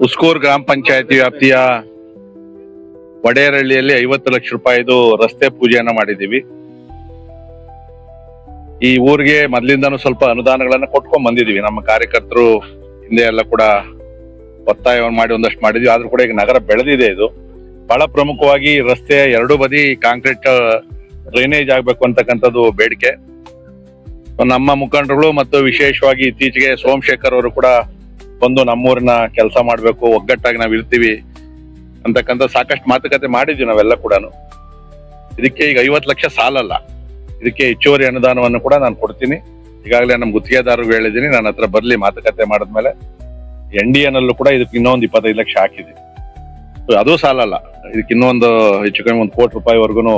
ಉಸ್ಕೂರ್ ಗ್ರಾಮ ಪಂಚಾಯತಿ ವ್ಯಾಪ್ತಿಯ ವಡೇರಹಳ್ಳಿಯಲ್ಲಿ 50 ಲಕ್ಷ ರೂಪಾಯಿದು ರಸ್ತೆ ಪೂಜೆಯನ್ನ ಮಾಡಿದೀವಿ. ಈ ಊರಿಗೆ ಮೊದ್ಲಿಂದಾನು ಸ್ವಲ್ಪ ಅನುದಾನಗಳನ್ನ ಕೊಟ್ಕೊಂಡ್ ಬಂದಿದೀವಿ. ನಮ್ಮ ಕಾರ್ಯಕರ್ತರು ಹಿಂದೆ ಎಲ್ಲ ಕೂಡ ಒತ್ತಾಯವನ್ನು ಮಾಡಿ ಒಂದಷ್ಟು ಮಾಡಿದ್ವಿ. ಆದ್ರೂ ಕೂಡ ಈಗ ನಗರ ಬೆಳೆದಿದೆ. ಇದು ಬಹಳ ಪ್ರಮುಖವಾಗಿ ರಸ್ತೆ ಎರಡೂ ಬದಿ ಕಾಂಕ್ರೀಟ್ ಡ್ರೈನೇಜ್ ಆಗ್ಬೇಕು ಅಂತಕ್ಕಂಥದ್ದು ಬೇಡಿಕೆ. ನಮ್ಮ ಮುಖಂಡರುಗಳು ಮತ್ತು ವಿಶೇಷವಾಗಿ ಇತ್ತೀಚೆಗೆ ಸೋಮಶೇಖರ್ ಅವರು ಕೂಡ ಬಂದು ನಮ್ಮೂರಿನ ಕೆಲಸ ಮಾಡ್ಬೇಕು, ಒಗ್ಗಟ್ಟಾಗಿ ನಾವ್ ಇರ್ತೀವಿ ಅಂತಕ್ಕಂಥ ಸಾಕಷ್ಟು ಮಾತುಕತೆ ಮಾಡಿದ್ವಿ ನಾವೆಲ್ಲ ಕೂಡ. ಇದಕ್ಕೆ ಈಗ 50 ಲಕ್ಷ ಸಾಲಲ್ಲ, ಇದಕ್ಕೆ ಹೆಚ್ಚುವರಿ ಅನುದಾನವನ್ನು ಕೂಡ ನಾನು ಕೊಡ್ತೀನಿ. ಈಗಾಗಲೇ ನಮ್ಮ ಗುತ್ತಿಗೆದಾರರು ಹೇಳಿದ್ದೀನಿ, ನನ್ನ ಹತ್ರ ಬರ್ಲಿ ಮಾತುಕತೆ ಮಾಡಿದ್ಮೇಲೆ. NDA ನಲ್ಲೂ ಕೂಡ ಇದಕ್ಕೆ ಇನ್ನೊಂದು 25 ಲಕ್ಷ ಹಾಕಿದ್ದೀನಿ. ಅದು ಸಾಲಲ್ಲ, ಇದಕ್ಕೆ ಇನ್ನೊಂದು ಹೆಚ್ಚು ಕಮ್ಮಿ 1 ಕೋಟಿ ರೂಪಾಯಿವರೆಗೂ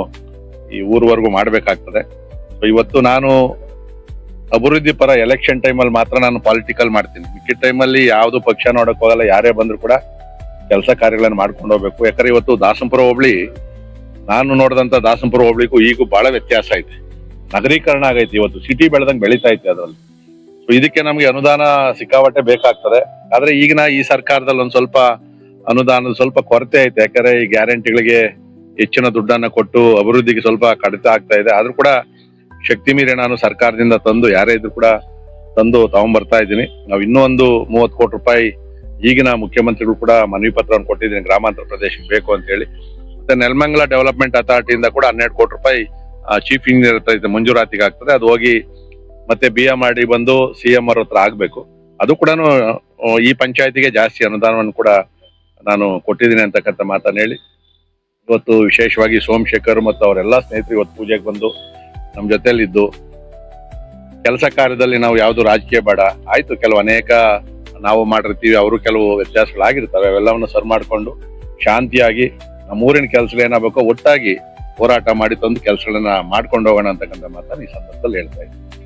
ಈ ಊರ್ವರೆಗೂ ಮಾಡ್ಬೇಕಾಗ್ತದೆ. ಇವತ್ತು ನಾನು ಅಭಿವೃದ್ಧಿ ಪರ ಎಲೆಕ್ಷನ್ ಟೈಮಲ್ಲಿ ಮಾತ್ರ ನಾನು ಪಾಲಿಟಿಕಲ್ ಮಾಡ್ತೀನಿ. ಮಿಕ್ಕಿದ ಟೈಮಲ್ಲಿ ಯಾವ್ದು ಪಕ್ಷ ನೋಡಕ್ ಹೋಗಲ್ಲ. ಯಾರೇ ಬಂದ್ರು ಕೂಡ ಕೆಲಸ ಕಾರ್ಯಗಳನ್ನು ಮಾಡ್ಕೊಂಡು ಹೋಗ್ಬೇಕು. ಯಾಕಂದ್ರೆ ಇವತ್ತು ದಾಸಂಪುರ ಹೋಬಳಿ, ನಾನು ನೋಡಿದಂತ ದಾಸಂಪುರ ಹೋಬಳಿಗೂ ಈಗೂ ಬಹಳ ವ್ಯತ್ಯಾಸ ಐತೆ. ನಗರೀಕರಣ ಆಗೈತಿ, ಇವತ್ತು ಸಿಟಿ ಬೆಳೆದಂಗೆ ಬೆಳೀತಾ ಐತೆ ಅದರಲ್ಲಿ. ಸೊ ಇದಕ್ಕೆ ನಮ್ಗೆ ಅನುದಾನ ಸಿಕ್ಕಾಪಟ್ಟೆ ಬೇಕಾಗ್ತದೆ. ಆದ್ರೆ ಈಗಿನ ಈ ಸರ್ಕಾರದಲ್ಲಿ ಒಂದ್ ಸ್ವಲ್ಪ ಅನುದಾನದ ಸ್ವಲ್ಪ ಕೊರತೆ ಐತೆ. ಯಾಕಂದ್ರೆ ಈ ಗ್ಯಾರಂಟಿಗಳಿಗೆ ಹೆಚ್ಚಿನ ದುಡ್ಡನ್ನ ಕೊಟ್ಟು ಅಭಿವೃದ್ಧಿಗೆ ಸ್ವಲ್ಪ ಕಡಿತ ಆಗ್ತಾ ಇದೆ. ಆದ್ರೂ ಕೂಡ ಶಕ್ತಿ ಮೀರಿ ನಾನು ಸರ್ಕಾರದಿಂದ ತಂದು, ಯಾರೇ ಇದ್ರು ಕೂಡ ತಂದು ತಗೊಂಡ್ಬರ್ತಾ ಇದ್ದೀನಿ. ನಾವು ಇನ್ನೂ ಒಂದು 30 ಕೋಟಿ ರೂಪಾಯಿ ಈಗಿನ ಮುಖ್ಯಮಂತ್ರಿಗಳು ಕೂಡ ಮನವಿ ಪತ್ರವನ್ನು ಕೊಟ್ಟಿದ್ದೀನಿ, ಗ್ರಾಮಾಂತರ ಪ್ರದೇಶಕ್ಕೆ ಬೇಕು ಅಂತ ಹೇಳಿ. ಮತ್ತೆ ನೆಲಮಂಗಲ ಡೆವಲಪ್ಮೆಂಟ್ ಅಥಾರಿಟಿಯಿಂದ ಕೂಡ 12 ಕೋಟಿ ರೂಪಾಯಿ ಚೀಫ್ ಇಂಜಿನಿಯರ್ ಮಂಜೂರಾತಿಗೆ ಆಗ್ತದೆ. ಅದು ಹೋಗಿ ಮತ್ತೆ BM ಬಂದು CM ಅವ್ರ ಹತ್ರ ಆಗ್ಬೇಕು. ಅದು ಕೂಡ ಈ ಪಂಚಾಯತಿಗೆ ಜಾಸ್ತಿ ಅನುದಾನವನ್ನು ಕೂಡ ನಾನು ಕೊಟ್ಟಿದ್ದೀನಿ ಅಂತಕ್ಕಂಥ ಮಾತನ್ನ ಹೇಳಿ, ಇವತ್ತು ವಿಶೇಷವಾಗಿ ಸೋಮಶೇಖರ್ ಮತ್ತು ಅವರೆಲ್ಲ ಸ್ನೇಹಿತರು ಇವತ್ತು ಪೂಜೆಗೆ ಬಂದು ನಮ್ಮ ಜೊತೆಲಿದ್ದು, ಕೆಲಸ ಕಾರ್ಯದಲ್ಲಿ ನಾವು ಯಾವ್ದು ರಾಜಕೀಯ ಬೇಡ, ಆಯ್ತು ಕೆಲವು ಅನೇಕ ನಾವು ಮಾಡಿರ್ತೀವಿ, ಅವರು ಕೆಲವು ವ್ಯತ್ಯಾಸಗಳಾಗಿರ್ತವೆ, ಅವೆಲ್ಲವನ್ನು ಸರಿ ಮಾಡ್ಕೊಂಡು ಶಾಂತಿಯಾಗಿ ನಮ್ಮೂರಿನ ಕೆಲಸಗಳು ಏನಾಗಬೇಕೋ ಒಟ್ಟಾಗಿ ಹೋರಾಟ ಮಾಡಿ ತಂದು ಕೆಲಸಗಳನ್ನ ಮಾಡ್ಕೊಂಡು ಹೋಗೋಣ ಅಂತಕ್ಕಂಥ ಮಾತನ್ನ ಈ ಸಂದರ್ಭದಲ್ಲಿ ಹೇಳ್ತಾ ಇದ್ದೀನಿ.